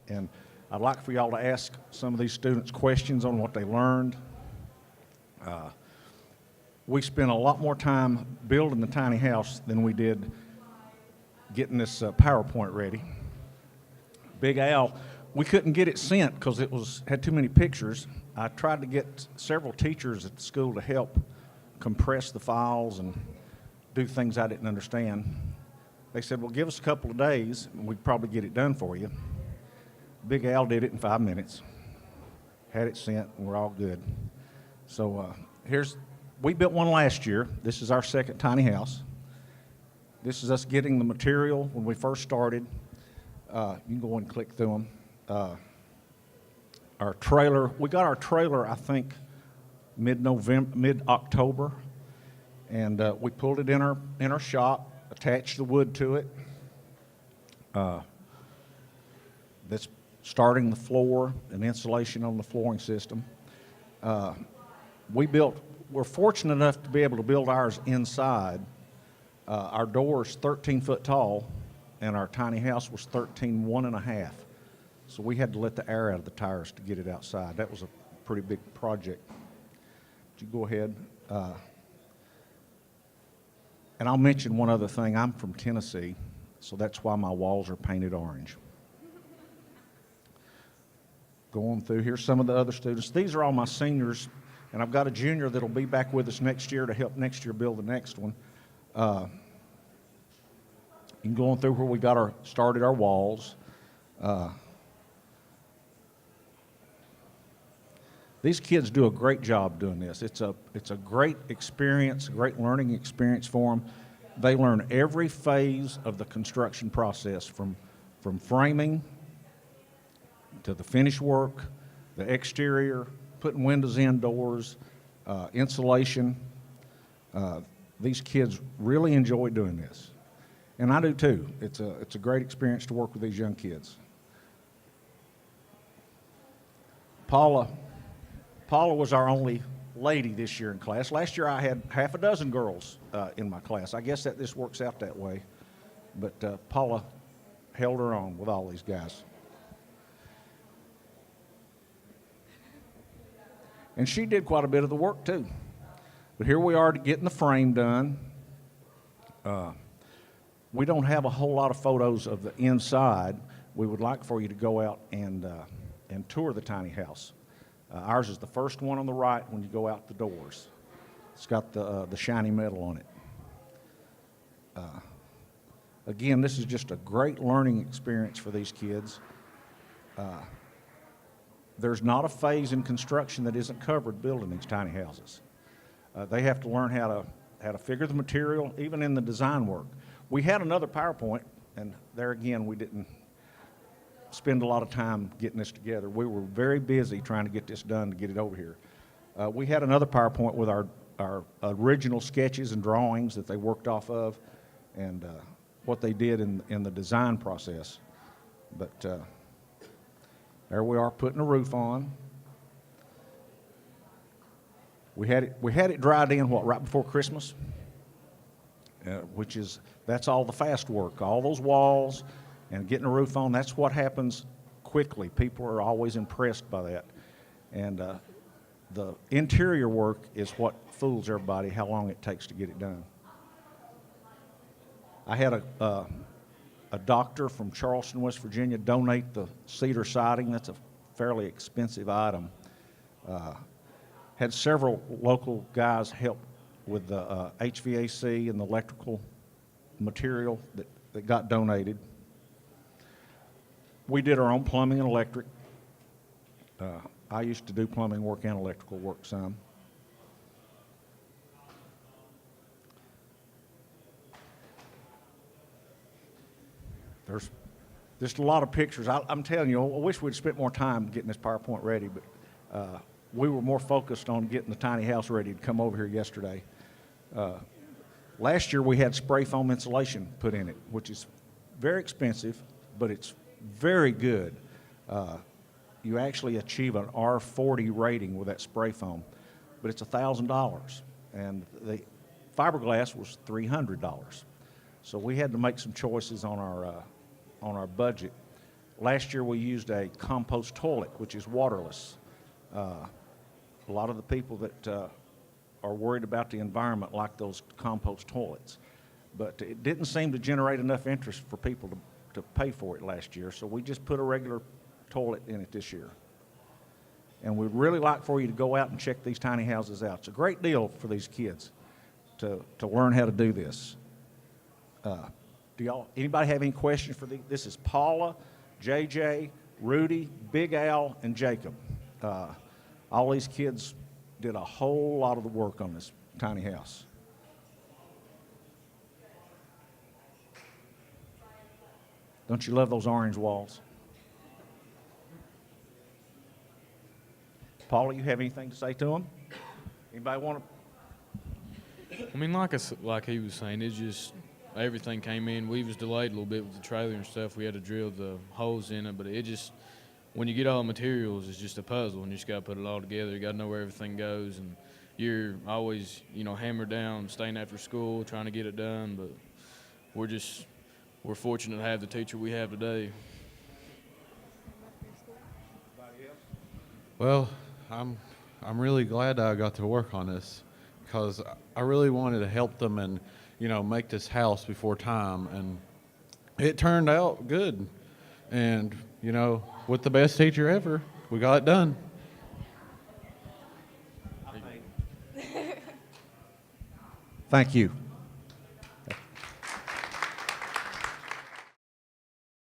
And I'd like for y'all to ask some of these students questions on what they learned. We spent a lot more time building the tiny house than we did getting this PowerPoint ready. Big Al, we couldn't get it sent because it had too many pictures. I tried to get several teachers at the school to help compress the files and do things I didn't understand. They said, well, give us a couple of days and we'd probably get it done for you. Big Al did it in 5 minutes, had it sent, and we're all good. So we built one last year. This is our second tiny house. This is us getting the material when we first started. You can go and click through them. Our trailer, we got our trailer, I think, mid-October, and we pulled it in our shop, attached the wood to it. That's starting the floor and insulation on the flooring system. We're fortunate enough to be able to build ours inside. Our door is 13 foot tall, and our tiny house was 13, 1.5. So we had to let the air out of the tires to get it outside. That was a pretty big project. Would you go ahead? And I'll mention one other thing. I'm from Tennessee, so that's why my walls are painted orange. Going through here, some of the other students. These are all my seniors, and I've got a junior that'll be back with us next year to help next year build the next one. You can go on through where we started our walls. These kids do a great job doing this. It's a great experience, a great learning experience for them. They learn every phase of the construction process, from framing to the finish work, the exterior, putting windows in, doors, insulation. These kids really enjoy doing this, and I do too. It's a great experience to work with these young kids. Paula was our only lady this year in class. Last year I had half a dozen girls in my class. I guess that this works out that way, but Paula held her own with all these guys. And she did quite a bit of the work too. But here we are getting the frame done. We don't have a whole lot of photos of the inside. We would like for you to go out and tour the tiny house. Ours is the first one on the right when you go out the doors. It's got the shiny metal on it. Again, this is just a great learning experience for these kids. There's not a phase in construction that isn't covered building these tiny houses. They have to learn how to figure the material, even in the design work. We had another PowerPoint, and there again, we didn't spend a lot of time getting this together. We were very busy trying to get this done to get it over here. We had another PowerPoint with our original sketches and drawings that they worked off of, and what they did in the design process. But there we are putting a roof on. We had it dried in right before Christmas, that's all the fast work, all those walls and getting a roof on. That's what happens quickly. People are always impressed by that, and the interior work is what fools everybody, how long it takes to get it done. I had a doctor from Charleston, West Virginia, donate the cedar siding. That's a fairly expensive item. Had several local guys help with the HVAC and the electrical material that got donated. We did our own plumbing and electric. I used to do plumbing work and electrical work some. There's just a lot of pictures. I'm telling you, I wish we'd spent more time getting this PowerPoint ready, but we were more focused on getting the tiny house ready to come over here yesterday. Last year we had spray foam insulation put in it, which is very expensive, but it's very good. You actually achieve an R40 rating with that spray foam, but it's $1,000, and the fiberglass was $300. So we had to make some choices on our budget. Last year we used a compost toilet, which is waterless. A lot of the people that are worried about the environment like those compost toilets. But it didn't seem to generate enough interest for people to pay for it last year, so we just put a regular toilet in it this year. And we'd really like for you to go out and check these tiny houses out. It's a great deal for these kids to learn how to do this. Anybody have any questions for this is Paula, JJ, Rudy, Big Al, and Jacob. All these kids did a whole lot of the work on this tiny house. Don't you love those orange walls? Paula, you have anything to say to them? Anybody want to? I mean, like he was saying, it just everything came in. We was delayed a little bit with the trailer and stuff. We had to drill the holes in it, but it just, when you get all the materials, it's just a puzzle, and you just got to put it all together. You got to know where everything goes, and you're always, hammered down, staying after school, trying to get it done. But we're fortunate to have the teacher we have today. Well, I'm really glad I got to work on this because I really wanted to help them and, make this house before time. And it turned out good. And, with the best teacher ever, we got it done. Thank you.